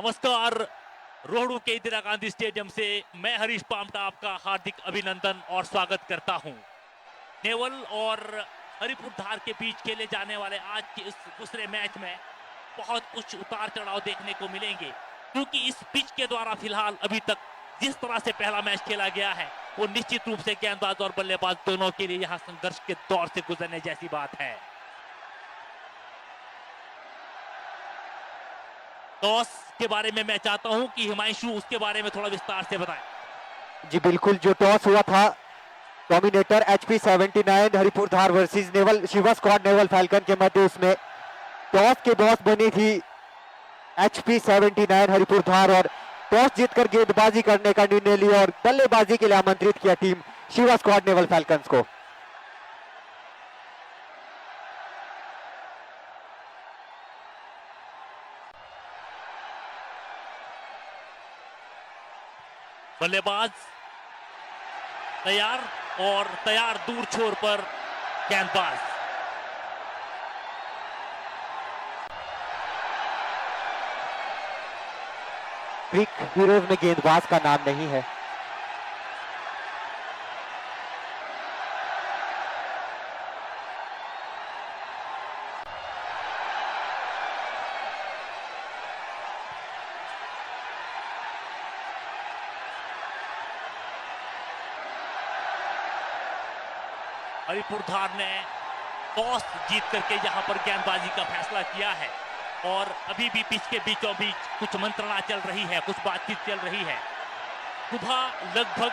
नमस्कार। रोहड़ू के इंदिरा गांधी स्टेडियम से मैं हरीश पामटा आपका हार्दिक अभिनंदन और स्वागत करता हूं। नेवल और हरिपुर धार के बीच खेले जाने वाले आज के इस दूसरे मैच में बहुत कुछ उतार चढ़ाव देखने को मिलेंगे, क्योंकि इस पिच के द्वारा फिलहाल अभी तक जिस तरह से पहला मैच खेला गया है वो निश्चित रूप से गेंदबाज और बल्लेबाज दोनों के लिए यहाँ संघर्ष के दौर से गुजरने जैसी बात है। टॉस के बारे में मैं चाहता हूं कि हिमांशु उसके बारे में थोड़ा विस्तार से बताएं। जी बिल्कुल, जो टॉस हुआ था dominator HP 79 Haripur Dhar versus naval Shiva squad naval falcon के मध्य, उसमें टॉस के बॉस बनी थी HP 79 हरिपुर धार और टॉस जीतकर गेंदबाजी करने का निर्णय लिया और बल्लेबाजी के लिए आमंत्रित किया team Shiva squad naval falcons को। बल्लेबाज तैयार और तैयार दूर छोर पर गेंदबाज। क्रिक हीरोज में गेंदबाज का नाम नहीं है। हरिपुर धार ने टॉस जीत करके यहां पर गेंदबाजी का फैसला किया है और अभी भी पिच के बीचों बीच कुछ मंत्रणा चल रही है, कुछ बातचीत चल रही है। सुबह लगभग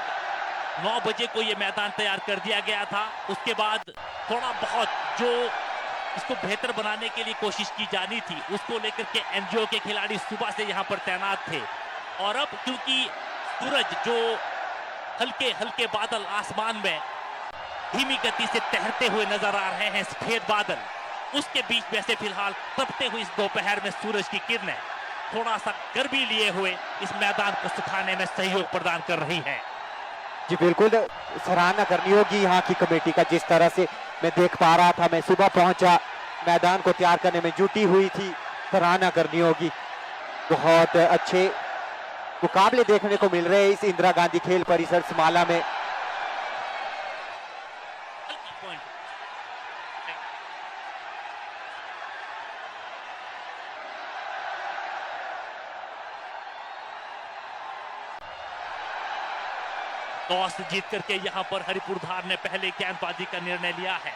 9 बजे को यह मैदान तैयार कर दिया गया था। उसके बाद थोड़ा बहुत जो इसको बेहतर बनाने के लिए कोशिश की जानी थी उसको लेकर के एनजीओ के खिलाड़ी सुबह से यहां पर तैनात थे और अब क्योंकि सूरज जो हल्के हल्के बादल आसमान में धीमी गति से तैरते हुए नजर आ रहे हैं, सफेद बादल, उसके बीच में से फिलहाल तपते हुए इस दोपहर में सूरज की किरणें थोड़ा सा गर्मी लिए हुए इस मैदान को सुखाने में सहयोग प्रदान कर रही है। जी बिल्कुल, सराहना करनी होगी यहाँ की कमेटी का। जिस तरह से मैं देख पा रहा था, मैं सुबह पहुंचा, मैदान को तैयार करने में जुटी हुई थी, सराहना करनी होगी। बहुत अच्छे मुकाबले देखने को मिल रहे हैं इस इंदिरा गांधी खेल परिसर समाला में। टॉस जीत करके यहां पर हरिपुर धार ने पहले गेंदबाजी का निर्णय लिया है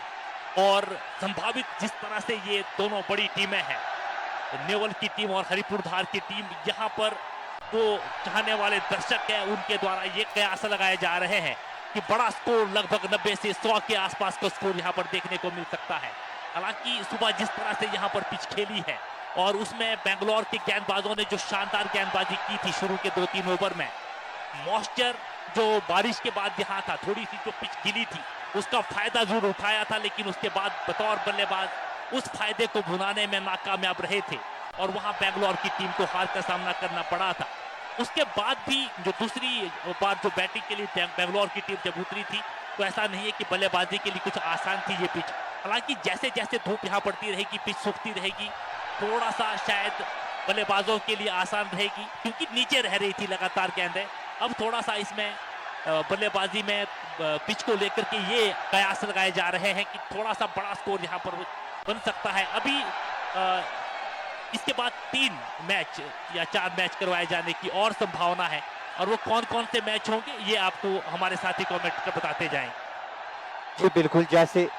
और संभावित जिस तरह से ये दोनों बड़ी टीमें हैं, नेवल की टीम और हरिपुर धार की टीम, यहां पर वो चाहने वाले दर्शक हैं उनके द्वारा ये कयास लगाए जा रहे हैं कि बड़ा स्कोर लगभग 90 से 100 के आसपास का स्कोर यहां पर देखने को मिल सकता है। हालांकि सुबह जिस तरह से यहां पर पिच खेली है और उसमें बेंगलोर के गेंदबाजों ने जो शानदार गेंदबाजी की थी शुरू के 2-3 ओवर में, मॉइस्चर जो बारिश के बाद यहाँ था, थोड़ी सी जो पिच गिली थी उसका फायदा जरूर उठाया था, लेकिन उसके बाद बतौर बल्लेबाज उस फायदे को भुनाने में नाकामयाब रहे थे और वहां बेंगलोर की टीम को हार का सामना करना पड़ा था। उसके बाद भी जो दूसरी बार जो बैटिंग के लिए बेंगलोर की टीम जब उतरी थी तो ऐसा नहीं है कि बल्लेबाजी के लिए कुछ आसान थी ये पिच। हालांकि जैसे जैसे धूप यहाँ पड़ती रहेगी, पिच सूखती रहेगी, थोड़ा सा शायद बल्लेबाजों के लिए आसान रहेगी, क्योंकि नीचे रह रही थी लगातार गेंदें। अब थोड़ा सा इसमें बल्लेबाजी में पिच को लेकर के ये कयास लगाए जा रहे हैं कि थोड़ा सा बड़ा स्कोर यहाँ पर बन सकता है। अभी इसके बाद 3 मैच या 4 मैच करवाए जाने की और संभावना है और वो कौन कौन से मैच होंगे ये आपको हमारे साथी कमेंट कर बताते जाएं। जी बिल्कुल, जैसे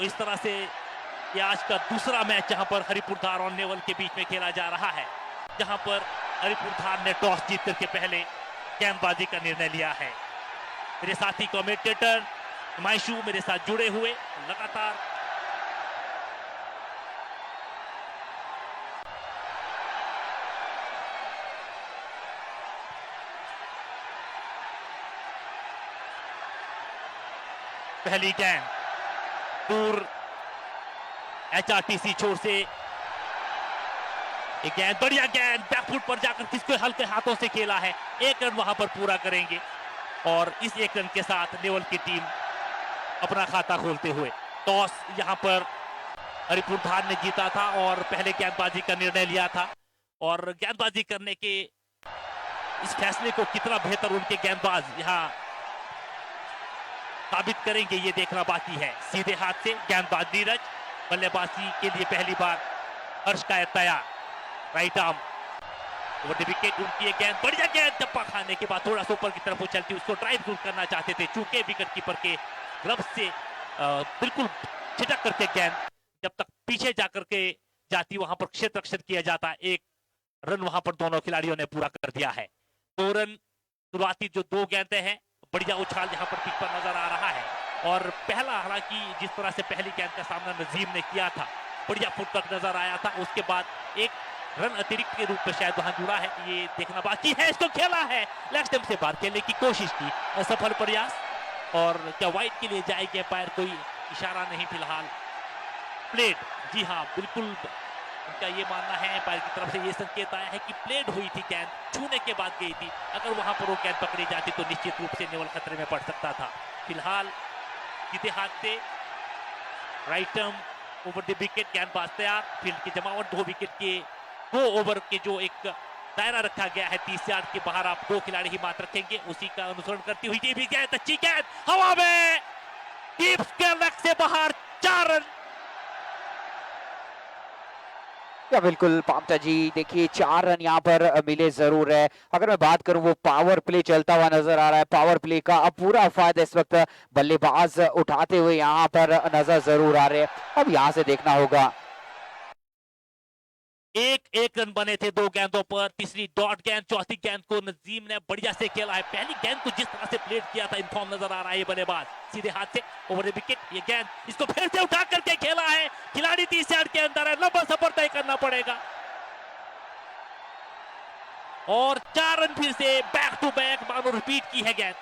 तो इस तरह से ये आज का दूसरा मैच जहां पर हरिपुरधार और नेवल के बीच में खेला जा रहा है, जहां पर हरिपुरधार ने टॉस जीत करके पहले गेंदबाजी का निर्णय लिया है। मेरे साथी कमेंटेटर हिमांशु मेरे साथ जुड़े हुए लगातार पहली गेंद दूर एचआरटीसी छोर से एक गेंद, बढ़िया गेंद बैकफुट पर जाकर किसको हल्के हाथों से खेला है। एक रन वहां पर पूरा करेंगे और इस एक रन के साथ नेवल की टीम अपना खाता खोलते हुए टॉस यहां पर हरिपुरधार ने जीता था और पहले गेंदबाजी का निर्णय लिया था। और गेंदबाजी करने के इस फैसले को कितना बेहतर उनके गेंदबाज यहां साबित करेंगे ये देखना बाकी है। सीधे हाथ से गेंदबाज नीरज, बल्लेबाजी के लिए पहली बार हर्ष का तैयार, right arm over the wicket. उनकी एक गेंद, बढ़िया गेंद, टप्पा खाने के बाद थोड़ा सा ऊपर की तरफ वो चलती, उसको ड्राइव जरूर करना चाहते थे, चूंकि विकेट कीपर के ग्लव्स से बिल्कुल छिटक करके गेंद जब तक पीछे जाकर के जाती वहां पर क्षेत्र रक्षण किया जाता। एक रन वहां पर दोनों खिलाड़ियों ने पूरा कर दिया है। 2 रन शुरुआती जो 2 गेंदें हैं, बढ़िया उछाल यहाँ पर पिच पर नजर आ रहा है। और पहला, हालांकि जिस तरह से पहली गेंद का सामना नजीम ने किया था, बढ़िया फुटवर्क नजर आया था, उसके बाद एक रन अतिरिक्त के रूप में शायद वहां जुड़ा है, ये देखना बाकी है। इसको खेला है, लेग स्टंप से बाहर खेलने की कोशिश की, असफल प्रयास। और क्या वाइड के लिए जाएगी अंपायर, कोई इशारा नहीं फिलहाल। प्लेड, जी हाँ बिल्कुल उनका ये मानना है, अंपायर की तरफ से ये संकेत आया है कि प्लेड हुई थी, गेंद छूने के बाद गई थी। अगर वहां पर वो गेंद पकड़ी जाती तो निश्चित रूप से नेवल खतरे में पड़ सकता था। फिलहाल सीधे हाथ से right arm over the wicket, गेंदबाज तैयार, फील्ड की जमावट, 2 विकेट के 2 ओवर के जो एक दायरा रखा गया है, 30 यार्ड के बाहर आप 2 खिलाड़ी ही मात्र रखेंगे, उसी का अनुसरण करती हुई ये भी गेंद, अच्छी गेंद हवा में, डीप स्क्वायर लेग से बाहर, 4 रन। या बिल्कुल पामटा जी, देखिए 4 रन यहाँ पर मिले जरूर है। अगर मैं बात करूं, वो पावर प्ले चलता हुआ नजर आ रहा है, पावर प्ले का अब पूरा फायदा इस वक्त बल्लेबाज उठाते हुए यहाँ पर नजर जरूर आ रहे हैं। अब यहाँ से देखना होगा, एक रन बने थे 2 गेंदों पर, तीसरी डॉट गेंद, चौथी गेंद को नजीम ने बढ़िया से खेला है। पहली गेंद को जिस तरह से प्लेट किया था, इनफॉर्म नजर आ रहा है ये बल्लेबाज, सीधे हाथ से ओवर द विकेट, ये गेंद इसको फिर से उठा करके खेला है, खिलाड़ी 30 यार्ड के अंदर है, लंबा सफर तय करना पड़ेगा। और 4 रन फिर से बैक टू बैक, मानो रिपीट की है गेंद।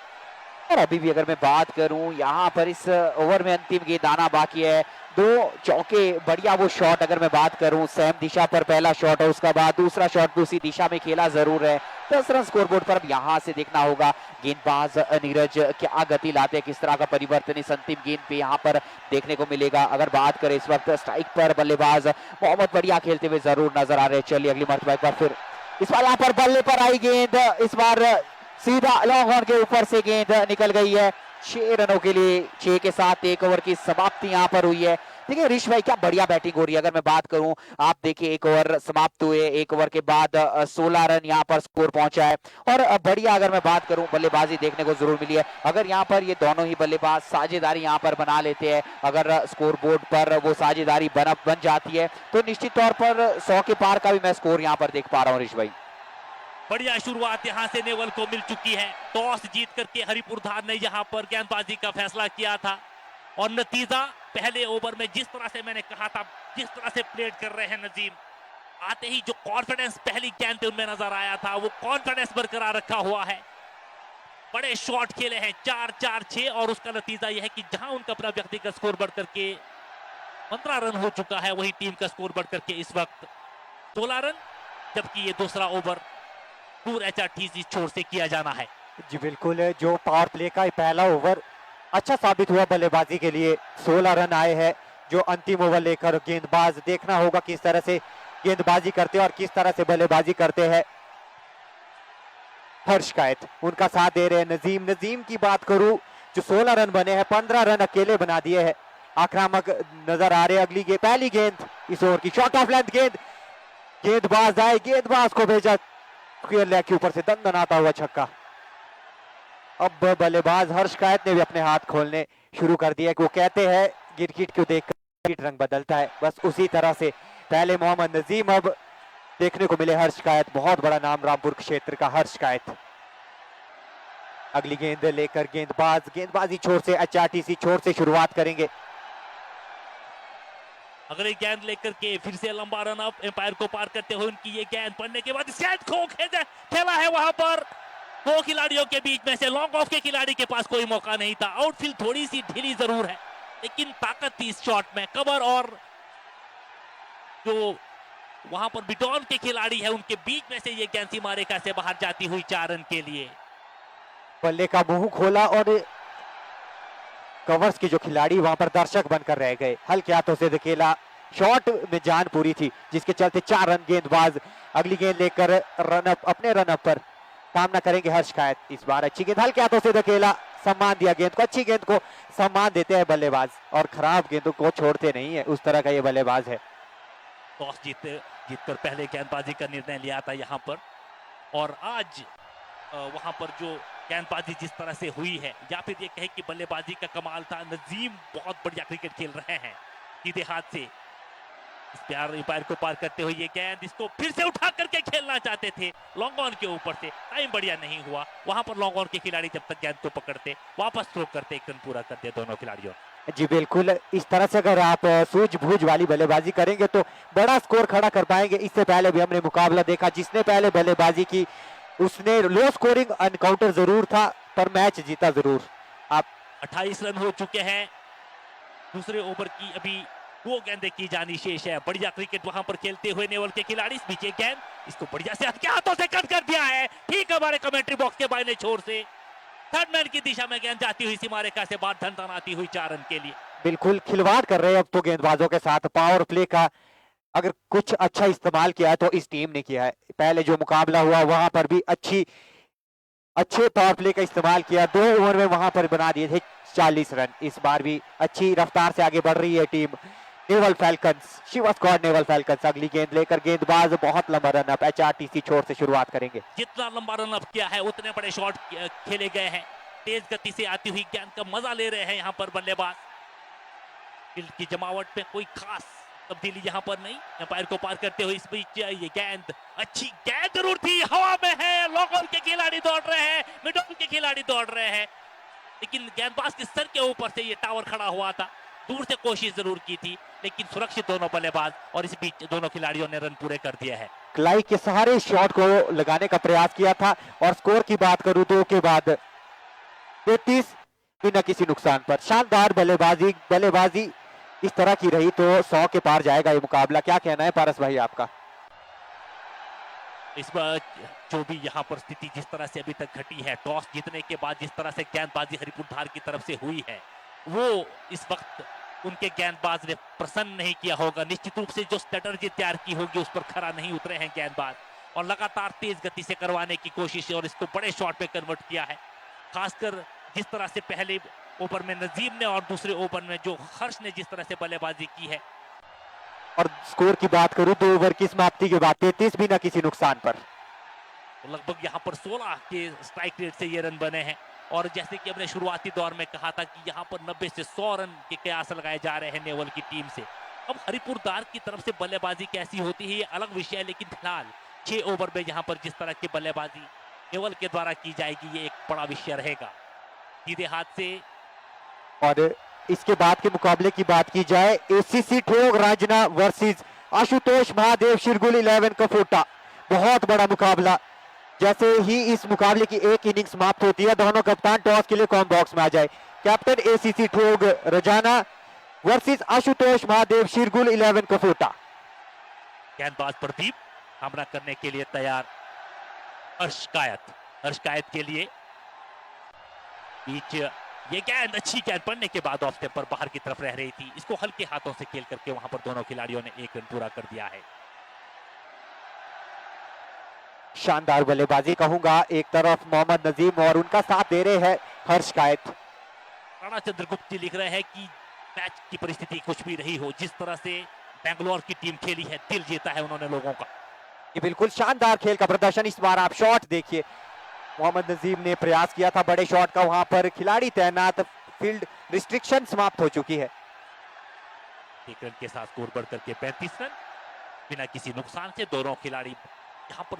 और अभी भी अगर मैं बात करूं, यहाँ पर इस ओवर में अंतिम गेंद आना बाकी है। 2 चौके, बढ़िया वो शॉट, अगर मैं बात करूं सेम दिशा पर पहला शॉट है, उसका बाद दूसरा शॉट दूसरी दिशा में खेला जरूर है। 10 रन स्कोरबोर्ड पर। अब यहाँ से देखना होगा गेंदबाज नीरज क्या गति लाते हैं, किस तरह का परिवर्तन इस अंतिम गेंद पे यहाँ पर देखने को मिलेगा। अगर बात करें इस वक्त स्ट्राइक पर बल्लेबाज बहुत बढ़िया खेलते हुए जरूर नजर आ रहे हैं। चलिए अगली मरतबा एक बार फिर, इस बार यहाँ पर बल्ले पर आई गेंद, इस बार सीधा लॉन्ग ऑन के ऊपर से गेंद निकल गई है। 6 रनों के लिए 6 के साथ 1 ओवर की समाप्ति यहाँ पर हुई है। देखिए ऋष भाई, क्या बढ़िया बैटिंग हो रही है। अगर मैं बात करूं, आप देखिए 1 ओवर समाप्त हुए, 1 ओवर के बाद 16 रन यहाँ पर स्कोर पहुंचा है। और बढ़िया अगर मैं बात करूं, बल्लेबाजी देखने को जरूर मिली है। अगर यहाँ पर ये दोनों ही बल्लेबाज साझेदारी यहाँ पर बना लेते हैं, अगर स्कोर बोर्ड पर वो साझेदारी बन जाती है, तो निश्चित तौर पर 100 के पार का भी मैं स्कोर यहाँ पर देख पा रहा हूँ ऋष भाई। बढ़िया शुरुआत यहां से नेवल को मिल चुकी है। टॉस जीत करके हरिपुरधार ने यहां पर गेंदबाजी का फैसला किया था और नतीजा पहले ओवर में जिस तरह से मैंने कहा था, जिस तरह से प्लेट कर रहे हैं नजीम, आते ही जो कॉन्फिडेंस पहली गेंद पे उनमें नजर आया था, वो कॉन्फिडेंस बरकरार रखा हुआ है। बड़े शॉट खेले हैं, 4-4-6, और उसका नतीजा यह है कि जहां उनका अपना व्यक्तिगत स्कोर बढ़ करके 15 रन हो चुका है, वही टीम का स्कोर बढ़ करके इस वक्त 16 रन, जबकि ये दूसरा ओवर दूर एचआरटीसी छोर से किया जाना है। जी बिल्कुल, जो पावर प्ले का पहला ओवर अच्छा साबित हुआ बल्लेबाजी के लिए, 16 रन आए हैं। जो अंतिम ओवर लेकर गेंदबाज, देखना होगा किस तरह से गेंदबाजी करते हैं और किस तरह से बल्लेबाजी करते हैं। हर्ष कायत उनका साथ दे रहे हैं। नजीम की बात करूं, जो 16 रन बने हैं, 15 रन अकेले बना दिए हैं, आक्रामक नजर आ रहे हैं। अगली गेंद, पहली गेंद इस ओवर की, शॉर्ट ऑफ लेंथ गेंद, गेंदबाज आए, गेंदबाज को भेजा लेग के ऊपर से दंदनाता हुआ छक्का। अब बल्लेबाज हर्ष कायत ने भी अपने हाथ खोलने शुरू कर दिया कि वो कहते हैं गिरगिट को देख गिरगिट रंग बदलता है, बस उसी तरह से पहले मोहम्मद नजीम, अब देखने को मिले हर्ष कायत, बहुत बड़ा नाम रामपुर क्षेत्र का हर्ष कायत। अगली गेंद लेकर गेंदबाजी छोर से HRTC छोर से शुरुआत करेंगे। अगली गेंद लेकर के फिर से लंबा रन अप, एम्पायर को पार करते हुए उनकी ये गेंद पड़ने के बाद इस गेंद को खेला है वहां पर दो खिलाड़ियों के बीच में से। लॉन्ग ऑफ के खिलाड़ी के पास कोई मौका नहीं था, आउटफील्ड थोड़ी सी ढीली जरूर है लेकिन ताकत थी इस शॉट में। कवर और जो वहां पर बिटॉन के खिलाड़ी है उनके बीच में से ये गेंद सीमा रेखा से बाहर जाती हुई 4 रन के लिए। बल्ले का मुंह खोला और कवर्स के जो खिलाड़ी वहां पर दर्शक बनकर रह गए, हल्के हाथों से धकेला, शॉट में जान पूरी थी जिसके चलते 4 रन। गेंदबाज अगली गेंद लेकर अपने रन अप पर सामना करेंगे हर्ष कायत। इस बार अच्छी गेंद हल्के हाथों से धकेला, सम्मान दिया गेंद को, अच्छी गेंद को सम्मान देते हैं बल्लेबाज और खराब गेंदों को छोड़ते नहीं है, उस तरह का ये बल्लेबाज है। टॉस जीतकर पहले गेंदबाजी का निर्णय लिया था यहाँ पर, और आज वहां पर जो गेंदबाजी जिस तरह से हुई है, या फिर ये कहे कि बल्लेबाजी का कमाल था। नजीम बहुत बढ़िया क्रिकेट खेल रहे हैं सीधे हाथ से। इस प्यार एम्पायर को पार करते हुए ये गेंद, इसको फिर से उठा करके खेलना चाहते थे लॉन्ग ऑन के ऊपर से, टाइम बढ़िया नहीं हुआ वहां पर। लॉन्ग ऑन के खिलाड़ी जब तक गेंद को पकड़ते वापस थ्रो करते, 1 रन पूरा करते दोनों खिलाड़ियों। जी बिल्कुल, इस तरह से अगर आप सूझबूझ वाली बल्लेबाजी करेंगे तो बड़ा स्कोर खड़ा कर पाएंगे। इससे पहले भी हमने मुकाबला देखा, जिसने पहले बल्लेबाजी की उसने लो स्कोरिंग एनकाउंटर जरूर था पर मैच जीता जरूर। आप 28 रन हो चुके हैं, दूसरे ओवर की अभी 2 गेंदें की जानी शेष है। बढ़िया क्रिकेट वहां पर खेलते हुए नेवल के खिलाड़ी। इस बीच गेंद, इसको बढ़िया से हल्के हाथों से कट कर दिया है, ठीक हमारे कमेंट्री बॉक्स के बाइने छोर से थर्ड मैन की दिशा में गेंद जाती हुई सीमा रेखा से बाहर, धन आती हुई 4 रन के लिए। बिल्कुल खिलवाड़ कर रहे हैं अब तो गेंदबाजों के साथ। पावर प्ले का अगर कुछ अच्छा इस्तेमाल किया है तो इस टीम ने किया है। पहले जो मुकाबला हुआ वहां पर भी अच्छे पावर प्ले का इस्तेमाल किया, 2 ओवर में वहां पर बना दिए थे 40 रन। इस बार भी अच्छी रफ्तार से आगे बढ़ रही है team naval falcons, Shiva squad naval falcons. अगली गेंद लेकर गेंदबाज बहुत लंबा रन अप, HRTC छोर से शुरुआत करेंगे। जितना लंबा रन अप किया है उतने बड़े शॉट खेले गए हैं, तेज गति से आती हुई गेंद का मजा ले रहे हैं यहाँ पर बल्लेबाज। फील्ड की जमावट में कोई खास तब्दीली यहाँ पर नहीं। एम्पायर को पार करते हुए इस बीच ये गेंद, अच्छी गेंद जरूर थी, हवा में है, लॉन्ग ऑन के खिलाड़ी दौड़ रहे हैं, मिड ऑन के खिलाड़ी दौड़ रहे हैं, लेकिन गेंदबाज के सर के ऊपर से ये टावर खड़ा हुआ था। दूर से कोशिश जरूर की थी लेकिन सुरक्षित दोनों बल्लेबाज, और इस बीच दोनों खिलाड़ियों ने रन पूरे कर दिए हैं। क्लाई के सहारे शॉट को लगाने का प्रयास किया था। और स्कोर की बात करूं तो के बाद 33 बिना किसी नुकसान पर शानदार बल्लेबाजी इस तरह की रही तो 100 के पार जाएगा ये मुकाबला। क्या कहना है पारस भाई आपका? इस बार जो भी यहाँ पर स्थिति जिस तरह से अभी तक घटी है, टॉस जीतने के बाद जिस तरह से गेंदबाजी हरिपुर धार की तरफ से हुई है, वो इस वक्त उनके गेंदबाज ने प्रसन्न नहीं किया होगा। निश्चित रूप से जो स्ट्रेटजी तैयार की होगी उस पर खरा नहीं उतरे हैं गेंदबाज, और लगातार तेज गति से करवाने की कोशिश और इसको बड़े शॉट पे कन्वर्ट किया है। खासकर जिस तरह से पहले ओवर में नजीम ने और दूसरे ओवर में जो हर्ष ने जिस तरह से बल्लेबाजी की है। और स्कोर की बात करूं 2 ओवर की समाप्ति के बाद 33 बिना किसी नुकसान पर, तो लगभग यहाँ पर 16 के स्ट्राइक रेट से ये रन बने हैं। और जैसे कि हमने शुरुआती दौर में कहा था कि यहाँ पर 90 से 100 रन के कयास लगाए जा रहे हैं नेवल की टीम से। अब हरिपुर धार की तरफ से बल्लेबाजी कैसी होती है ये अलग विषय है, लेकिन फिलहाल 6 ओवर में यहाँ पर जिस तरह की बल्लेबाजी नेवल के द्वारा की जाएगी ये एक बड़ा विषय रहेगा सीधे हाथ से। और इसके बाद के मुकाबले की बात की जाए, ACC ठोक राजना वर्सेस आशुतोष महादेव शिरगुल 11 कफोटा, बहुत बड़ा मुकाबला। जैसे ही इस मुकाबले की एक इनिंग समाप्त होती है, दोनों कप्तान टॉस के लिए कॉम बॉक्स में आ जाए। कैप्टन ACC ठोक राजाना वर्सेस आशुतोष महादेव शिरगुल 11 कफोटा। गेंदबाज प्रदीप हमला करने के लिए तैयार। हर्ष कायत के लिए बीच ये गेंद, अच्छी गेंद पड़ने के बाद ऑफ स्टेप पर बाहर की तरफ रह रही थी, इसको हल्के हाथों से खेल करके वहां पर दोनों खिलाड़ियों ने 1 रन पूरा कर दिया है। शानदार बल्लेबाजी कहूंगा। एक तरफ मोहम्मद नजीम और उनका साथ दे रहे हैं हर्ष कायत। राणा चंद्रगुप्त जी लिख रहे हैं कि मैच की परिस्थिति कुछ भी रही हो, जिस तरह से बेंगलोर की टीम खेली है, दिल जीता है उन्होंने लोगों का। ये बिल्कुल शानदार खेल का प्रदर्शन। इस बार आप शॉट देखिए, मोहम्मद नजीम ने प्रयास किया था बड़े शॉट का, वहां पर खिलाड़ी तैनात, फील्ड रिस्ट्रिक्शन समाप्त हो चुकी है। एक रन के साथ स्कोर बढ़ करके 35 रन बिना किसी नुकसान से। दोनों खिलाड़ी यहाँ पर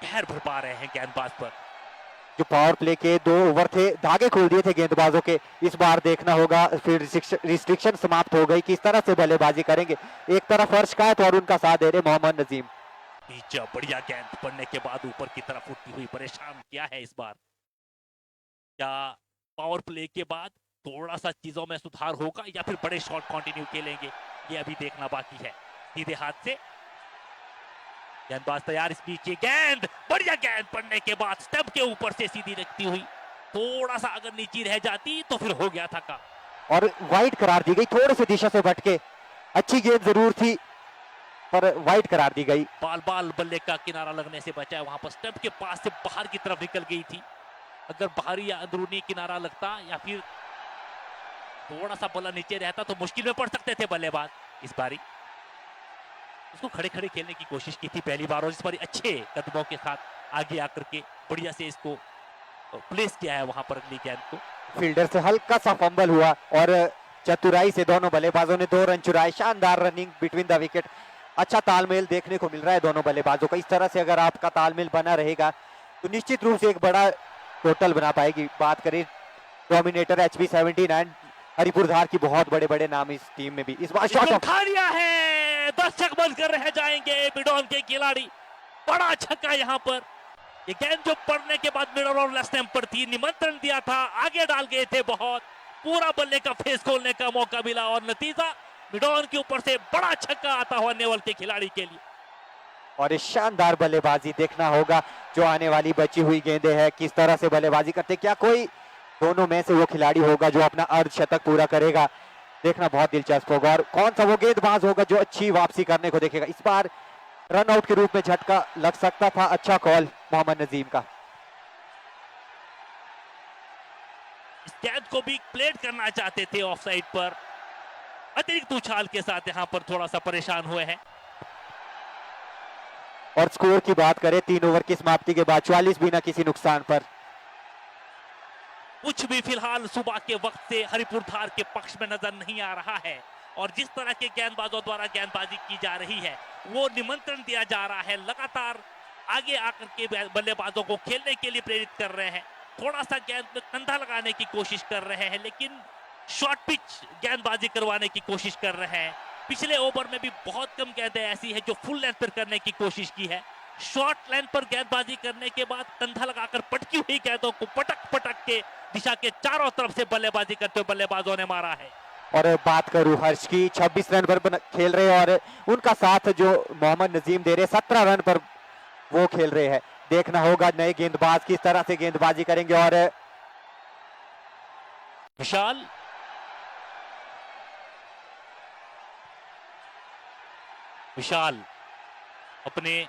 पैर भर पा रहे हैं गेंदबाज पर। जो पावर प्ले के 2 ओवर थे, धागे खोल दिए थे गेंदबाजों के। इस बार देखना होगा फिर रिस्ट्रिक्शन समाप्त हो गई, किस तरह से बल्लेबाजी करेंगे। एक तरफ हर्ष कायत और उनका साथ दे रहे मोहम्मद नजीम। बीच बढ़िया गेंद पड़ने के बाद ऊपर की तरफ उठती हुई परेशान किया है इस बार। क्या पावर प्ले के बाद थोड़ा सा चीजों में सुधार होगा या फिर बड़े शॉट कंटिन्यू खेलेंगे, ये अभी देखना बाकी है। सीधे हाथ से गेंदबाज तैयार, इस बीच ये गेंद, बढ़िया गेंद पड़ने के बाद स्टंप के ऊपर से सीधी रखती हुई, थोड़ा सा अगर नीचे रह जाती तो फिर हो गया था काम। और वाइड करार दी गई, थोड़े से दिशा से भटके। अच्छी गेंद जरूर थी पर वाइड करार दी गई। बाल बाल बल्ले का किनारा लगने से बचा है, वहां पर स्टंप के पास से बाहर की तरफ निकल गई थी। अगर बाहरी या अंदरूनी किनारा लगता या फिर थोड़ा सा बल्ला नीचे रहता तो मुश्किल में पड़ सकते थे बल्लेबाज। इस बारी उसको खड़े खड़े खेलने की कोशिश की थी पहली बार, और इस बारी अच्छे कदमों के साथ आगे आकर के बढ़िया से इसको प्लेस किया है वहां पर अगली गेंद को। फील्डर से हल्का सा फंबल हुआ और चतुराई से दोनों बल्लेबाजों ने 2 रन चुराए। शानदार रनिंग बिटवीन द विकेट, अच्छा तालमेल देखने को मिल रहा है दोनों बल्लेबाजों का। इस तरह से अगर आपका तालमेल बना रहेगा तो निश्चित रूप से एक बड़ा टोटल बना पाएगी। बात करें डोमिनेटर HP 79 हरिपुरधार की, बहुत बड़े बड़े नाम इस टीम में भी। इस बार शॉट ऑफ खा लिया है, दर्शक बंद कर रह जाएंगे बिडॉन के खिलाड़ी। बड़ा छक्का यहाँ पर, ये गेंद जो पड़ने के बाद मिडल और लेफ्ट स्टंप पर थी, निमंत्रण दिया था, आगे डाल गए थे बहुत, पूरा बल्ले का फेस खोलने का मौका मिला और नतीजा बिडॉन के ऊपर से बड़ा छक्का आता हुआ नेवल के खिलाड़ी के लिए। और इस शानदार बल्लेबाजी देखना होगा जो आने वाली बची हुई गेंदें हैं किस तरह से बल्लेबाजी करते। क्या कोई दोनों में से वो खिलाड़ी होगा जो अपना अर्धशतक पूरा करेगा, देखना बहुत दिलचस्प होगा। और कौन सा वो गेंदबाज होगा जो अच्छी वापसी करने को देखेगा। इस बार रन आउट के रूप में झटका लग सकता था, अच्छा कॉल मोहम्मद नजीम का। इस गेंद को भी प्लेट करना चाहते थे ऑफ साइड पर, अतिरिक्त उछाल के साथ यहाँ पर थोड़ा सा परेशान हुए हैं। और स्कोर की बात करें 3 ओवर की समाप्ति के बाद 44 बिना किसी नुकसान पर। कुछ भी फिलहाल सुबह के वक्त से हरिपुरधार के पक्ष में नजर नहीं आ रहा है, और जिस तरह के गेंदबाजों द्वारा गेंदबाजी की जा रही है वो निमंत्रण दिया जा रहा है, लगातार आगे आकर के बल्लेबाजों को खेलने के लिए प्रेरित कर रहे हैं। थोड़ा सा गेंद में कंधा लगाने की कोशिश कर रहे हैं, लेकिन शॉर्ट पिच गेंदबाजी करवाने की कोशिश कर रहे हैं। पिछले ओवर में भी बहुत कम गेंदें ऐसी है जो फुल लेंथ पर करने की कोशिश की है। शॉर्ट लेंथ पर गेंदबाजी करने के बाद कंधा लगाकर पटकी हुई गेंदों को पटक पटक के दिशा के चारों तरफ से बल्लेबाजी करते हुए बल्लेबाजों ने मारा है। और बात करूं हर्ष की, 26 रन पर खेल रहे हैं और उनका साथ जो मोहम्मद नजीम दे रहे 17 रन पर वो खेल रहे हैं। देखना होगा नए गेंदबाज किस तरह से गेंदबाजी करेंगे। और विशाल अपने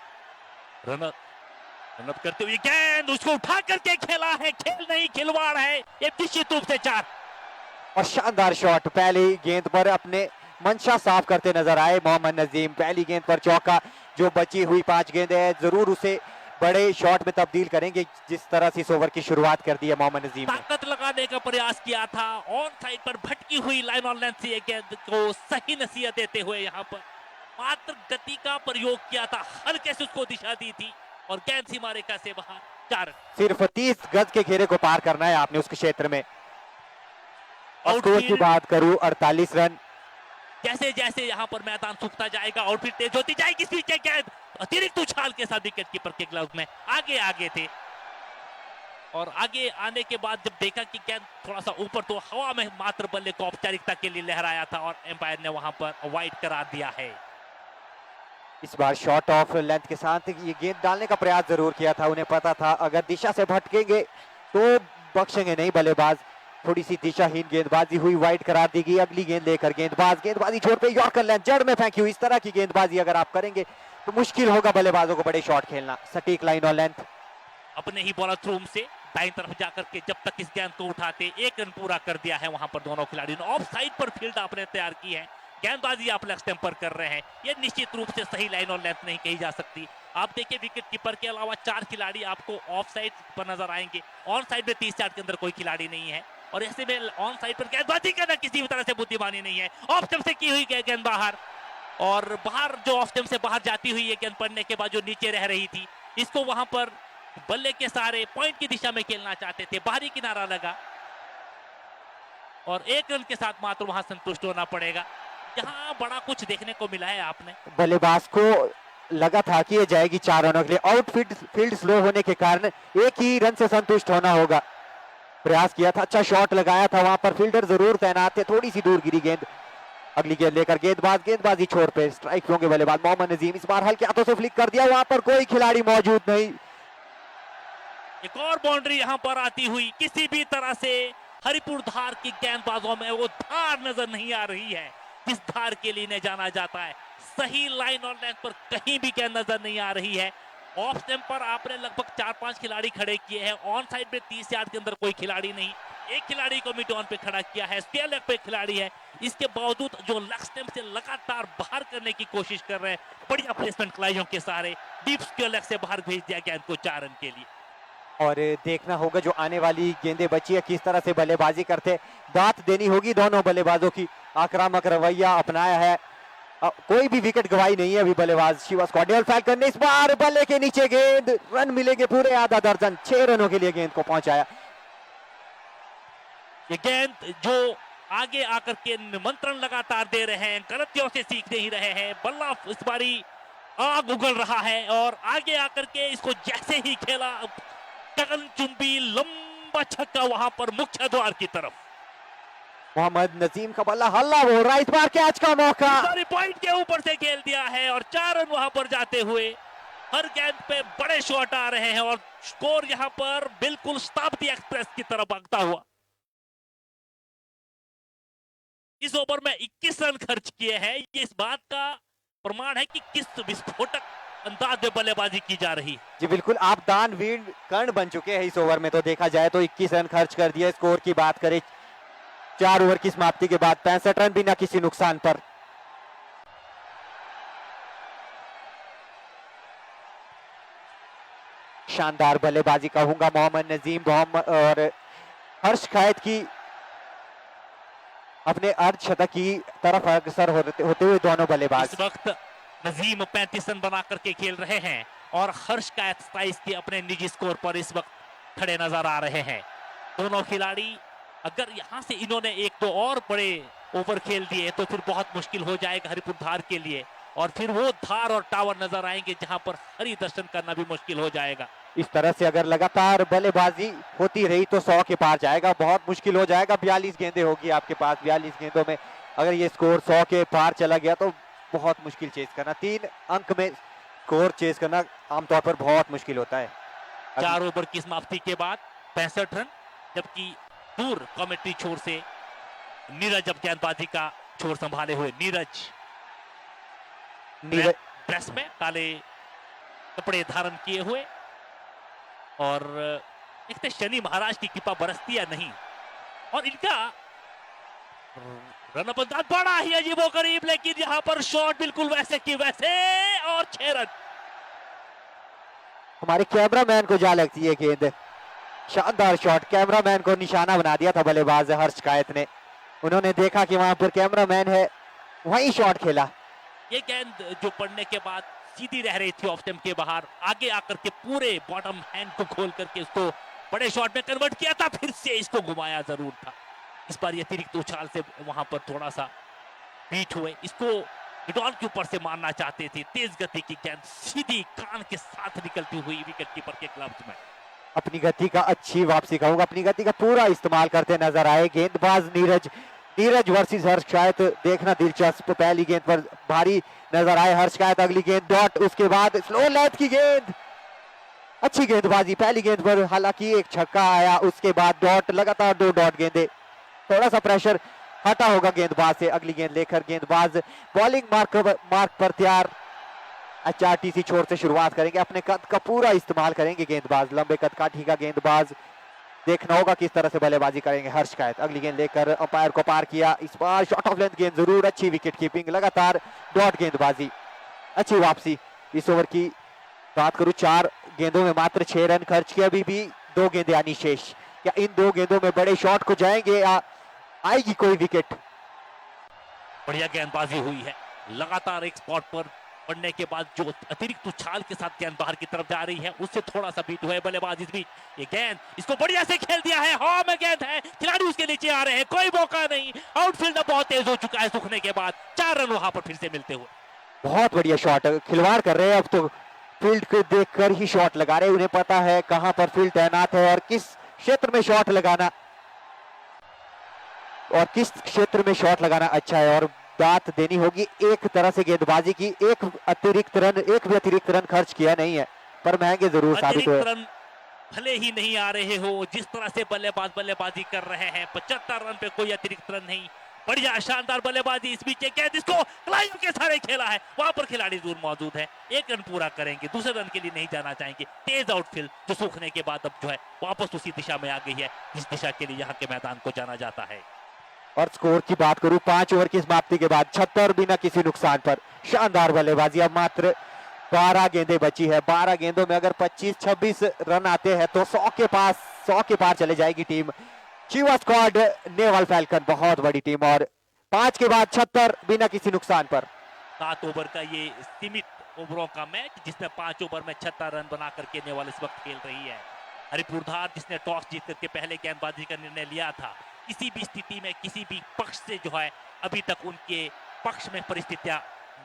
रनअप करते हुए गेंद उसको उठा करके खेला है, खेल नहीं खिलवाड़ है ये निश्चित रूप से 4। और शानदार शॉट, पहली गेंद पर अपने मंशा साफ करते नजर आए मोहम्मद नजीम। पहली गेंद पर चौका, जो बची हुई 5 गेंदें हैं जरूर उसे बड़े शॉट में तब्दील करेंगे, जिस तरह से इस ओवर की शुरुआत कर दी है मोहम्मद नजीम ने। ताकत लगाने का प्रयास किया था, ऑन साइड पर भटकी हुई लाइन और लेंथ से गेंद को सही नसीहत देते हुए यहाँ पर मात्र गति का प्रयोग किया था, हल्के से उसको दिशा दी थी और गेंद सीमा रेखा से बाहर 4। सिर्फ 30 गज के घेरे को पार करना है आपने उसके क्षेत्र में। स्कोर की बात करूं 48 रन। जैसे जैसे यहाँ पर मैदान सूखता जाएगा आउटफील्ड तेज होती जाएगी, स्विच गेंद अतिरिक्त उछाल के साथ विकेट कीपर के ग्लव्स में आगे थे, और आगे आने के बाद जब देखा कि गेंद थोड़ा सा ऊपर, तो हवा में मात्र बल्ले को औपचारिकता के लिए लहराया था और एम्पायर ने वहां पर वाइड करार दिया है। इस बार शॉट ऑफ लेंथ के साथ ये गेंद डालने का प्रयास जरूर किया था, उन्हें पता था अगर दिशा से भटकेंगे तो बख्शेंगे नहीं बल्लेबाज। थोड़ी सी दिशाहीन गेंदबाजी हुई, वाइड करार दी गई। अगली गेंद लेकर गेंदबाजी छोड़ पे यॉर्कर लेंथ जड़ में फेंकी हुई। इस तरह की गेंदबाजी अगर आप करेंगे तो मुश्किल होगा बल्लेबाजों को बड़े शॉट खेलना। सटीक लाइन और लेंथ अपने ही बॉलर थ्रू से दाईं तरफ जाकर के जब तक इस गेंद को उठाते 1 रन पूरा कर दिया है वहां पर दोनों खिलाड़ियों ने। ऑफ साइड पर फील्ड आपने तैयार की है, गेंदबाजी आप लेग स्टंप पर कर रहे हैं, ये निश्चित रूप से सही लाइन और लेंथ नहीं कही जा सकती। आप देखिए विकेट कीपर के अलावा 4 खिलाड़ी आपको ऑफ साइड पर नजर आएंगे, ऑन साइड में 30 यार्ड के अंदर कोई खिलाड़ी नहीं है। और ऐसे में ऑन साइड पर गेंदबाजी करना किसी भी तरह से बुद्धिमानी नहीं है। ऑफ स्टंप से की हुई गेंद बाहर, और बाहर जो ऑफ स्टंप से बाहर जाती हुई ये गेंद पड़ने के बाद जो नीचे रह रही थी, इसको वहां पर बल्ले के सहारे पॉइंट की दिशा में खेलना चाहते थे, बाहरी किनारा लगा और 1 रन के साथ मात्र वहां संतुष्ट होना पड़ेगा। यहाँ बड़ा कुछ देखने को मिला है आपने। बल्लेबाज को लगा था कि ये जाएगी 4 रनों के लिए, आउटफील्ड फील्ड स्लो होने के कारण एक ही रन से संतुष्ट होना होगा। प्रयास किया था, अच्छा शॉट लगाया था, वहां पर फील्डर जरूर तैनात थे, थोड़ी सी दूर गिरी गेंद। अगली गेंद लेकर गेंदबाजी छोर पे स्ट्राइक होंगे बल्लेबाज मोहम्मद नजीम। इस बार हल्के हाथों से फ्लिक कर दिया, वहां पर कोई खिलाड़ी मौजूद नहीं। एक और बाउंड्री यहां पर आती हुई, किसी भी तरह से हरिपुर धार की गेंदबाजों में वो धार नजर नहीं आ रही है जिस धार के लिए जाना जाता है। सही लाइन और लेंथ पर कहीं भी गेंद नजर नहीं आ रही है। ऑफ स्टंप पर आपने लगभग 4-5 खिलाड़ी खड़े किए हैं, ऑन साइड में 30 यार्ड के अंदर कोई खिलाड़ी नहीं। एक खिलाड़ी को मिड ऑन पे खड़ा किया है, स्क्वायर लेग पे खिलाड़ी है, इसके बावजूद जो लेग स्टंप से लगातार बाहर करने की कोशिश कर रहे हैं। बढ़िया प्लेसमेंट खिलाड़ियों के सहारे डीप स्क्वायर लेग से बाहर भेज दिया गेंद को 4 रन के लिए। और देखना होगा जो आने वाली गेंदें बची है किस तरह से बल्लेबाजी करते, दांत देनी होगी दोनों बल्लेबाजों की। आक्रामक रवैया अपनाया है, कोई भी विकेट गवाई नहीं है अभी बल्लेबाज शिवा स्क्वाड। नेवल फैल्कन ने इस बार बल्ले के नीचे गेंद, रन मिलेंगे पूरे आधा दर्जन, 6 रनों के लिए गेंद को पहुंचाया। ये गेंद जो आगे आकर के निमंत्रण लगातार दे रहे हैं, गलतियों से सीख नहीं रहे हैं। बल्ला इस बारी आग उगल रहा है और आगे आकर के इसको जैसे ही खेला, गगनचुंबी लंबा छक्का वहां पर मुख्य द्वार की तरफ। मोहम्मद नजीम का बल्ला हल्ला हो रहा है, इस बार कैच का मौका, पॉइंट के ऊपर से खेल दिया है और 4 रन वहां पर जाते हुए। हर गेंद पे बड़े शॉट आ रहे हैं और स्कोर यहां पर बिल्कुल शताब्दी एक्सप्रेस की तरफ भागता हुआ। इस ओवर में 21 रन खर्च किए हैं, ये इस बात का प्रमाण है कि किस विस्फोटक अंदाज में बल्लेबाजी की जा रही है। जी बिल्कुल, आप दानवीर कर्ण बन चुके हैं इस ओवर में। तो देखा जाए तो 21 रन खर्च कर दिए। स्कोर की बात करें 4 ओवर की समाप्ति के बाद 65 रन बिना किसी नुकसान पर। शानदार बल्लेबाजी कहूंगा मोहम्मद नजीम और हर्ष कायत की अपने अर्धशतक की तरफ अग्रसर होते हुए दोनों बल्लेबाज। इस वक्त नजीम 35 रन बना करके खेल रहे हैं और हर्ष कायत 27 के अपने निजी स्कोर पर इस वक्त खड़े नजर आ रहे हैं। दोनों खिलाड़ी अगर यहां से इन्होंने 1-2 और बड़े ओवर खेल दिए तो फिर बहुत मुश्किल हो जाएगा हरिपुर धार के लिए, और फिर वो धार और टावर नजर आएंगे जहां पर हरि दर्शन करना भी मुश्किल हो जाएगा। इस तरह से अगर लगातार बल्लेबाजी होती रही तो 100 के पार जाएगा, बहुत मुश्किल हो जाएगा। 42 गेंदें होगी आपके पास, 42 गेंदों में अगर ये स्कोर 100 के पार चला गया तो बहुत मुश्किल चेस करना। 3 अंक में स्कोर चेस करना आमतौर पर बहुत मुश्किल होता है। 4 ओवर की समाप्ति के बाद 65 रन, जबकि दूर कमेंट्री छोर से नीरज अब गेंदबाजी का छोर संभाले हुए। नीरज ड्रेस में काले कपड़े धारण किए हुए, और देखते शनि महाराज की कृपा बरसती या नहीं। और इनका रन अंदाज बड़ा ही अजीबो करीब, लेकिन यहां पर शॉट बिल्कुल वैसे की वैसे और 6 रन। हमारे कैमरामैन को जा लगती है गेंद, शानदार शॉट, कैमरामैन को निशाना बना दिया था बल्लेबाज हर्ष कायत ने। उन्होंने देखा कि वहां पर कैमरामैन है, वहीं शॉट खेला। ये गेंद जो पड़ने के बाद सीधी रह रही थी ऑफ स्टंप के बाहर, आगे आकर के पूरे बॉटम हैंड को खोल करके उसको बड़े शॉट में कन्वर्ट किया था, फिर से इसको घुमाया जरूर था। इस बार ये अतिरिक्त उछाल से वहां पर थोड़ा सा बीट हुए, इसको मिडॉन के ऊपर से मारना चाहते थे। तेज गति की गेंद सीधी कान के साथ निकलती हुई विकेट कीपर के ग्लव्स में। अपनी गति का अच्छी वापसी कहूंगा, अपनी गति का पूरा इस्तेमाल करते नजर आए गेंदबाज नीरज वर्सेस हर्ष कायत। देखना दिलचस्प, पहली गेंद पर भारी नजर आए हर्ष कायत, अगली गेंद डॉट, उसके बाद स्लो लेंथ की गेंद, अच्छी गेंदबाजी। पहली गेंद पर हालांकि एक छक्का आया, उसके बाद डॉट, लगातार 2 डॉट गेंदे, थोड़ा सा प्रेशर हटा होगा गेंदबाज से। अगली गेंद लेकर गेंदबाज बॉलिंग मार्क पर तैयार। HRTC छोर से शुरुआत करेंगे, अपने कद का पूरा इस्तेमाल करेंगे गेंदबाज, लंबे कद का ठीका गेंदबाज। देखना होगा किस तरह से बल्लेबाजी करेंगे हर्ष कायत। अगली गेंद लेकर अंपायर को पार किया, इस बार शॉर्ट ऑफ लेंथ गेंद जरूर, अच्छी विकेट कीपिंग, लगातार डॉट गेंदबाजी, अच्छी वापसी। इस ओवर की बात करूं 4 गेंदों में मात्र 6 रन खर्च किए, अभी भी 2 गेंदें आनी शेष। क्या इन दो गेंदों में बड़े शॉट को जाएंगे या आएगी कोई विकेट? बढ़िया गेंदबाजी हुई है, लगातार एक स्पॉट पर पड़ने के बाद जो अतिरिक्त उछाल के साथ गेंद बाहर की तरफ जा रही है उससे थोड़ा सा बीट हुआ है बल्लेबाज। इस बीच ये गेंद इसको बढ़िया से खेल दिया है, हवा में गेंद है, खिलाड़ी उसके नीचे आ रहे हैं, कोई मौका नहीं। आउटफील्डर बहुत तेज हो चुका है सूखने के बाद, 4 रन वहां पर फिर से मिलते हुए। बहुत बढ़िया शॉट, खिलवाड़ कर रहे हैं अब तो, फील्ड को देखकर ही शॉट लगा रहे हैं, उन्हें पता है कहां पर फील्ड तैनात है और किस क्षेत्र में शॉट लगाना अच्छा है। और बात देनी होगी एक तरह से गेंदबाजी की, एक भी अतिरिक्त रन खर्च किया नहीं है, पर महंगे जरूर साबित हुए। रन भले ही नहीं आ रहे हो, जिस तरह से बल्लेबाजी कर रहे हैं, 75 रन पे कोई अतिरिक्त रन नहीं, बढ़िया शानदार बल्लेबाजी। इस बीच गेंद इसको क्लाइव के सारे खेला है, वहां पर खिलाड़ी दूर मौजूद है, 1 रन पूरा करेंगे, दूसरे रन के लिए नहीं जाना चाहेंगे। तेज आउटफील्ड जो सूखने के बाद अब जो है वापस उसी दिशा में आ गई है जिस दिशा के लिए यहाँ के मैदान को जाना जाता है। और स्कोर की बात करूं, 5 ओवर की समाप्ति के बाद 76 बिना किसी नुकसान पर शानदार बल्लेबाजी। अब मात्र 12 गेंदें बची है, 12 गेंदों में अगर 25-26 रन आते हैं तो 100 के पार चले जाएगी team Shiva squad naval falcon, बहुत बड़ी टीम। और 5 के बाद 76 बिना किसी नुकसान पर। 7 ओवर का ये सीमित ओवरों का मैच जिसमें 5 ओवर में 76 रन बना करके नेवल इस वक्त खेल रही है। हरिपुर धार जिसने टॉस जीत करके पहले गेंदबाजी का निर्णय लिया था, किसी भी स्थिति में किसी भी पक्ष से जो है अभी तक उनके पक्ष में परिस्थितियां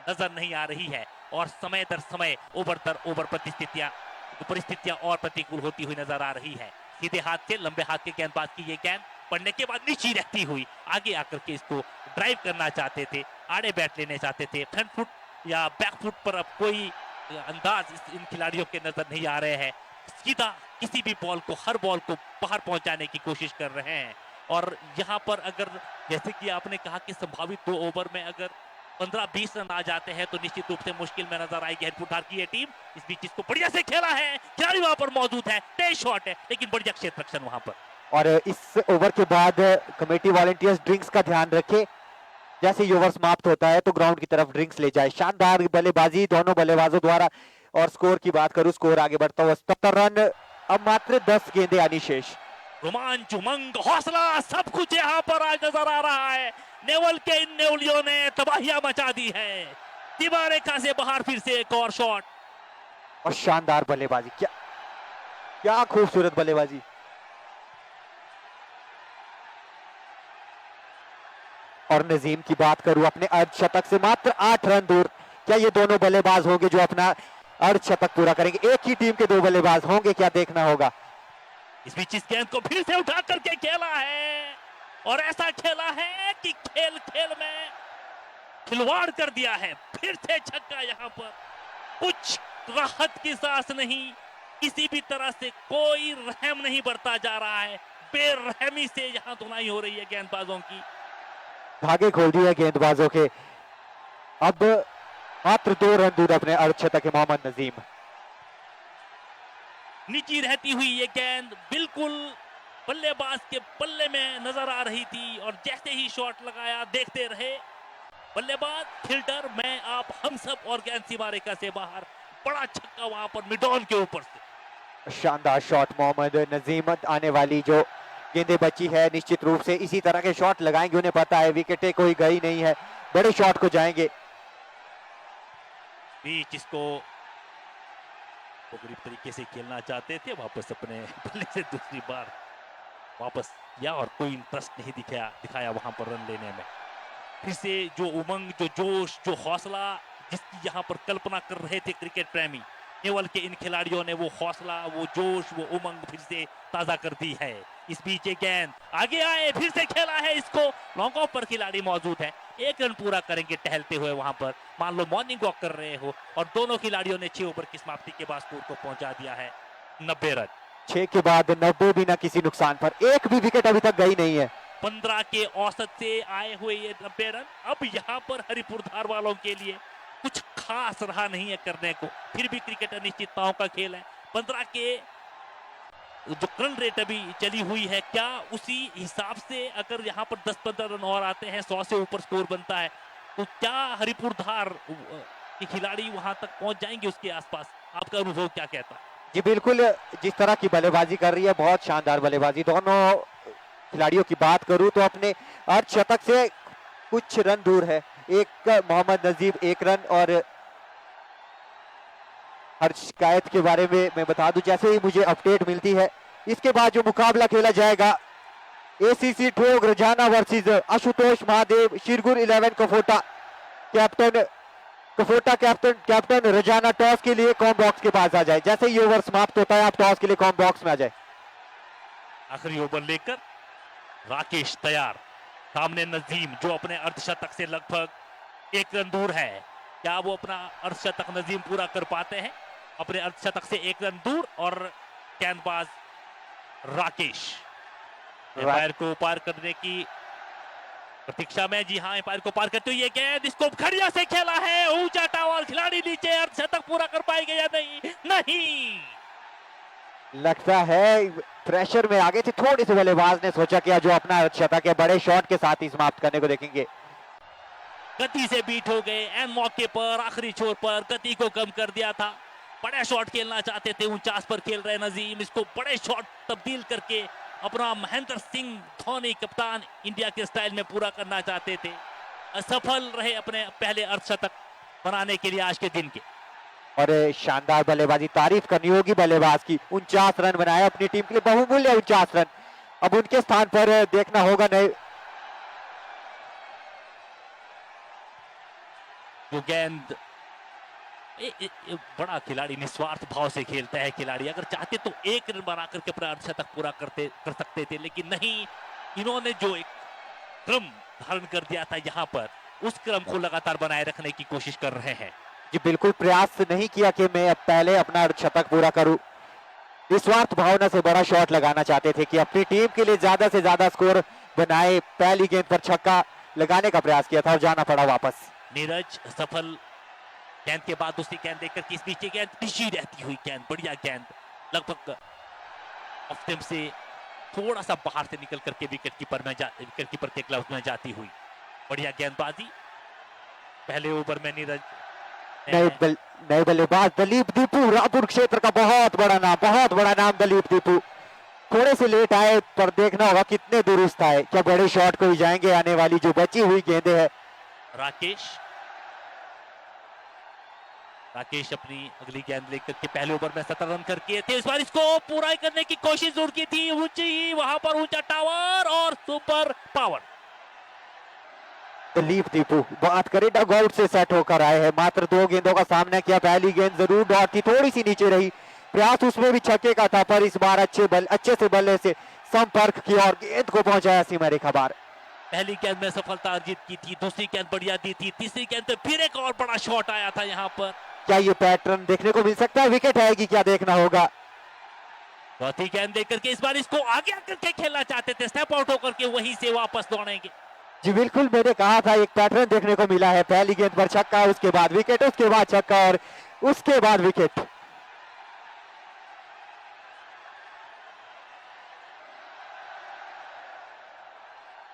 नजर नहीं आ रही है और समय दर समय ओवर दर ओवर परिस्थितियां और प्रतिकूल होती हुई नजर आ रही है। सीधे हाथ से लंबे हाथ के गेंदबाज की ये गेंद पड़ने के बाद नीचे रहती हुई आगे आकर के इसको ड्राइव करना चाहते थे, आड़े बैट लेने चाहते थे, फ्रंट फुट या बैक फुट पर अब कोई अंदाज इन खिलाड़ियों के नजर नहीं आ रहे हैं। सीधा किसी भी बॉल को, हर बॉल को बाहर पहुंचाने की कोशिश कर रहे हैं। और यहाँ पर अगर जैसे कि आपने कहा कि संभावित 2 ओवर में अगर 15-20 रन आ जाते हैं तो निश्चित रूप से मुश्किल में नजर आएगी हरिपुर धार की ये टीम। इस बीच इसको बढ़िया से खेला है, खिलाड़ी वहां पर मौजूद है, तेज शॉट है लेकिन बढ़िया क्षेत्र रक्षण वहां पर। और इस ओवर के बाद कमेटी वॉलंटियर्स ड्रिंक्स का ध्यान रखे, जैसे ये ओवर समाप्त होता है तो ग्राउंड की तरफ ड्रिंक्स ले जाए। शानदार बल्लेबाजी दोनों बल्लेबाजों द्वारा। और स्कोर की बात करूं, स्कोर आगे बढ़ता हुआ 77 रन, अब मात्र 10 गेंदें आनी शेष। रोमांच, उमंग, हौसला सब कुछ यहाँ पर आज नजर आ रहा है। नेवल के इन नेवलियों ने तबाहियां मचा दी है, सीमा रेखा से बाहर फिर से एक और शॉट और शानदार बल्लेबाजी, क्या खूबसूरत बल्लेबाजी। और नजीम की बात करूं, अपने अर्धशतक से मात्र 8 रन दूर, क्या ये दोनों बल्लेबाज होंगे जो अपना अर्धशतक पूरा करेंगे? एक ही टीम के 2 बल्लेबाज होंगे, क्या देखना होगा। इस बीच इस गेंद को फिर से उठा करके खेला है और ऐसा खेला है कि खेल खेल में खिलवाड़ कर दिया है। फिर से छक्का, यहाँ पर कुछ राहत की सांस नहीं, किसी भी तरह से कोई रहम नहीं बरता जा रहा है, बेरहमी से यहाँ धुनाई हो रही है गेंदबाजों की। धागे खोल दिए गेंदबाजों के। अब मात्र 2 रन दूर अपने अर्धशतक के मोहम्मद नजीम। नीची रहती हुई ये गेंद बिल्कुल बल्लेबाज के बल्ले में नजर आ रही थी और जैसे ही शॉट लगाया देखते रहे बल्लेबाज, फील्डर, मैं, आप, हम सब, और गेंद सीमा रेखा से बाहर। बड़ा छक्का वहां पर मिड ऑन के ऊपर से। शानदार शॉट मोहम्मद नजीम। आने वाली जो गेंदें बची है निश्चित रूप से इसी तरह के शॉट लगाएंगे, उन्हें पता है विकेटें कोई गई नहीं है, बड़े शॉट को जाएंगे। बीच इसको वो गरीब तरीके से खेलना चाहते थे, वापस अपने बल्ले से दूसरी बार वापस किया और कोई इंटरेस्ट नहीं दिखाया वहां पर रन लेने में। फिर से जो उमंग, जो जोश, जो हौसला जिसकी यहाँ पर कल्पना कर रहे थे क्रिकेट प्रेमी, नेवल के इन खिलाड़ियों ने वो हौसला, वो जोश, वो उमंग फिर से ताजा कर दी है। इस बीच ये गेंद आगे आए, फिर से खेला है इसको, लॉन्ग ऑफ पर खिलाड़ी मौजूद है, 1 रन पूरा करेंगे टहलते हुए वहां पर, मान लो मॉर्निंग वॉक कर रहे हो। और दोनों खिलाड़ियों ने 6 ओवर की समाप्ति के बाद स्कोर को पहुंचा दिया है 90 रन। 6 के बाद 90 बिना किसी नुकसान पर, एक भी विकेट अभी तक गई नहीं है। 15 के औसत से आए हुए ये 90 रन अब यहाँ पर हरिपुर धार वालों के लिए कुछ खास रहा नहीं है करने को। फिर भी क्रिकेट अनिश्चितताओं का खेल है। 15 के जो रन रेट अभी चली हुई है, क्या उसी हिसाब से अगर यहाँ पर 10-15 रन और आते हैं 100 से ऊपर स्कोर बनता है, तो क्या हरिपुर धार के खिलाड़ी वहां तक पहुंच जाएंगे उसके आसपास? आपका अनुभव क्या कहता है? जी बिल्कुल, जिस तरह की बल्लेबाजी कर रही है, बहुत शानदार बल्लेबाजी। दोनों खिलाड़ियों की बात करूं तो अपने अर्धशतक से कुछ रन दूर है। एक मोहम्मद नजीब 1 रन, और हर शिकायत के बारे में मैं बता दूं, जैसे ही मुझे अपडेट मिलती है, इसके बाद जो मुकाबला खेला जाएगा, ACC Theog Rajana versus Ashutosh Mahadev Shirgul 11 Kafota. Captain Kafota captain Rajana toss के लिए कॉम बॉक्स के पास आ जाए। जैसे ही ओवर समाप्त होता है, आप टॉस के लिए कॉम बॉक्स में आ जाए। आखिरी ओवर लेकर राकेश तैयार, सामने नजीम जो अपने अर्धशतक से लगभग 1 रन दूर है। क्या वो अपना अर्धशतक नजीम पूरा कर पाते हैं? अपने अर्धशतक से 1 रन दूर, और गेंदबाज राकेश एम्पायर को पार करने की प्रतीक्षा में। जी हाँ, एम्पायर को पार करते हुए ये गेंद, इसको खड़िया से खेला है, ऊंचा टावर, खिलाड़ी नीचे, अर्धशतक पूरा कर पाएंगे या नहीं? नहीं, लगता है प्रेशर में आगे थे थोड़ी सी बल्लेबाज ने सोचा कि जो अपना अर्धशतक है, बड़े शॉट के साथ ही समाप्त करने को देखेंगे। गति से बीट हो गए एंड मौके पर, आखिरी छोर पर गति को कम कर दिया था। बड़े शॉट खेलना चाहते थे, 49 पर खेल रहे नजीम, इसको बड़े शॉट तब्दील करके अपना महेंद्र सिंह धोनी कप्तान इंडिया के स्टाइल में पूरा करना चाहते थे। असफल रहे अपने पहले अर्धशतक बनाने के लिए आज के दिन के। और शानदार बल्लेबाजी, तारीफ करनी होगी बल्लेबाज की। 49 रन बनाए अपनी टीम के लिए, बहुमूल्य 49 रन। अब उनके स्थान पर देखना होगा नए जो गेंद बड़ा खिलाड़ी निस्वार्थ भाव से खेलता है खिलाड़ी। अगर चाहते तो 1 रन बना करके अपना अर्धशतक पूरा कर सकते थे, लेकिन नहीं, इन्होंने जो एक क्रम धारण कर दिया था यहाँ पर, उस क्रम को लगातार बनाए रखने की कोशिश कर रहे हैं। जी बिल्कुल, प्रयास नहीं किया कि मैं अब पहले अपना अर्धशतक पूरा करूं। निस्वार्थ भावना से बड़ा शॉट लगाना चाहते थे कि अपनी टीम के लिए ज्यादा से ज्यादा स्कोर बनाए। पहली गेंद पर छक्का लगाने का प्रयास किया था और जाना पड़ा वापस। नीरज सफल गेंद के बाद दूसरी गेंद देकर के इस पीछे गेंद पीछे रहती हुई गेंद, बढ़िया गेंद, लगभग ऑफ स्टंप से थोड़ा सा बाहर से निकल करके विकेट कीपर के ग्लव्स में जाती हुई बढ़िया गेंदबाजी। पहले ओवर में नीरज नए बल्लेबाज दलीप दीपू, रायपुर क्षेत्र का बहुत बड़ा नाम दलीप दीपू। थोड़े से लेट आए, पर देखना होगा कितने दुरुस्त आए, क्या बड़े शॉट को ही जाएंगे आने वाली जो बची हुई गेंदें हैं। राकेश अपनी अगली गेंद लेकर के पहले ओवर में 17 रन करके थे। इस बार इसको पूरा करने की कोशिश जरूर की थी, ऊंची, वहां पर ऊंचा टावर और सुपर पावर। दलीप दीपू बात करें, डग आउट से सेट होकर आए हैं, मात्र 2 गेंदों का सामना किया। पहली गेंद जरूर डॉट थी, थोड़ी सी नीचे रही, प्रयास उसमें भी छक्के का था, पर इस बार अच्छे से बल्ले से संपर्क किया और गेंद को पहुंचाया सीमा रेखा बार। पहली गेंद में सफलता अर्जित की थी, दूसरी गेंद बढ़िया दी थी, तीसरी गेंद पे फिर एक और बड़ा शॉट आया था यहाँ पर। क्या ये पैटर्न देखने को मिल सकता है? विकेट आएगी क्या, देखना होगा। चौथी गेंद देकर के इस बार इसको आगे आकर के खेलना चाहते थे, स्टेप आउट होकर के वहीं से वापस दौड़ेंगे। जी बिल्कुल, मैंने कहा था एक पैटर्न देखने को मिला है। पहली गेंद पर छक्का, उसके बाद विकेट, उसके बाद छक्का और उसके बाद विकेट।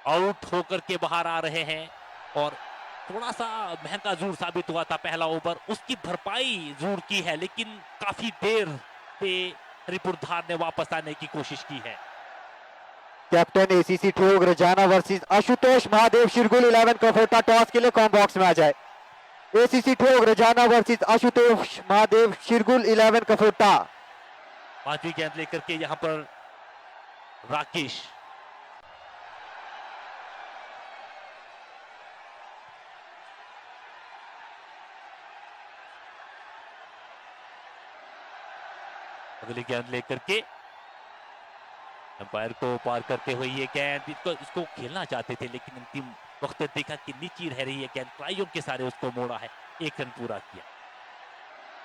आउट होकर के बाहर आ रहे हैं और थोड़ा सा महंगा जरूर साबित हुआ था पहला ओवर, उसकी भरपाई जरूर की है, लेकिन काफी देर से हरिपुरधार ने वापस आने की कोशिश की है। Captain ACC Theog Rajana versus Ashutosh Mahadev Shirgul 11 Kafota. Toss के लिए कॉम बॉक्स में आ जाए। ACC Theog Rajana versus Ashutosh Mahadev Shirgul 11 Kafota. पांचवी गेंद लेकर के यहां पर राकेश, अगली गेंद लेकर के अंपायर को पार करते हुए ये गेंद, इसको खेलना चाहते थे, लेकिन अंतिम वक्त देखा कि नीची रह रही है गेंद, ट्राइयों के सारे उसको मोड़ा है, 1 रन पूरा किया।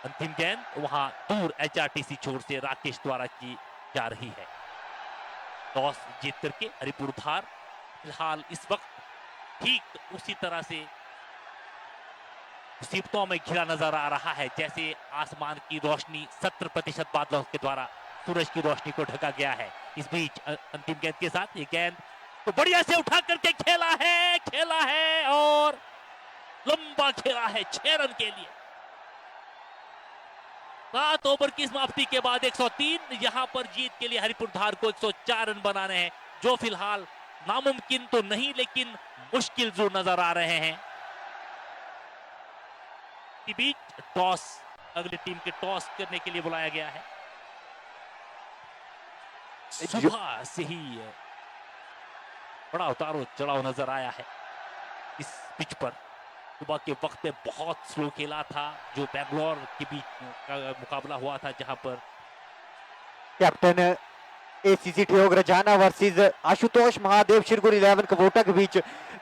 अंतिम गेंद वहां दूर एचआरटीसी छोर से राकेश द्वारा की जा रही है। टॉस जीत करके हरिपुरधार फिलहाल इस वक्त ठीक उसी तरह से मुसीबतों में घिरा नजर आ रहा है जैसे आसमान की रोशनी 70% बादलों के द्वारा सूरज की रोशनी को ढका गया है। इस बीच अंतिम गेंद के साथ ये गेंद तो बढ़िया से उठा करके खेला है और लंबा खेला है 6 रन के लिए। 7 ओवर की समाप्ति के बाद 103 यहां पर जीत के लिए हरिपुर धार को 104 रन बनाने हैं, जो फिलहाल नामुमकिन तो नहीं लेकिन मुश्किल जरूर नजर आ रहे हैं। के बीच टॉस, अगली टीम के टॉस करने के लिए बुलाया गया है। सुबह से ही बड़ा उतारो चढ़ाव नजर आया है इस पिच पर। सुबह के वक्त में बहुत स्लो खेला था, जो बैंगलोर के बीच का मुकाबला हुआ था, जहां पर captain ACC Theog Rajana versus Ashutosh Mahadev Shirgul 11 Kabota के बीच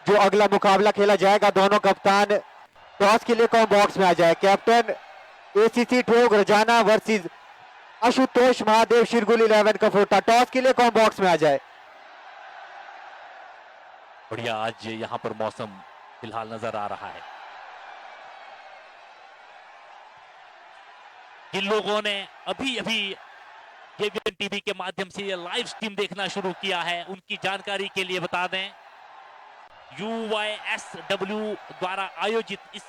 जो अगला मुकाबला खेला जाएगा। दोनों कप्तान टॉस के लिए कौन बॉक्स में आ जाए। Captain ACC Theog Rajana versus Ashutosh Mahadev Shirgul 11 Kabota, toss के लिए कौन बॉक्स में आ जाए। बढ़िया आज यहां पर मौसम फिलहाल नजर आ रहा है। जिन लोगों ने अभी अभी केवीएन टीवी के माध्यम से ये लाइव स्ट्रीम देखना शुरू किया है, उनकी जानकारी के लिए बता दें, UYSW द्वारा आयोजित इस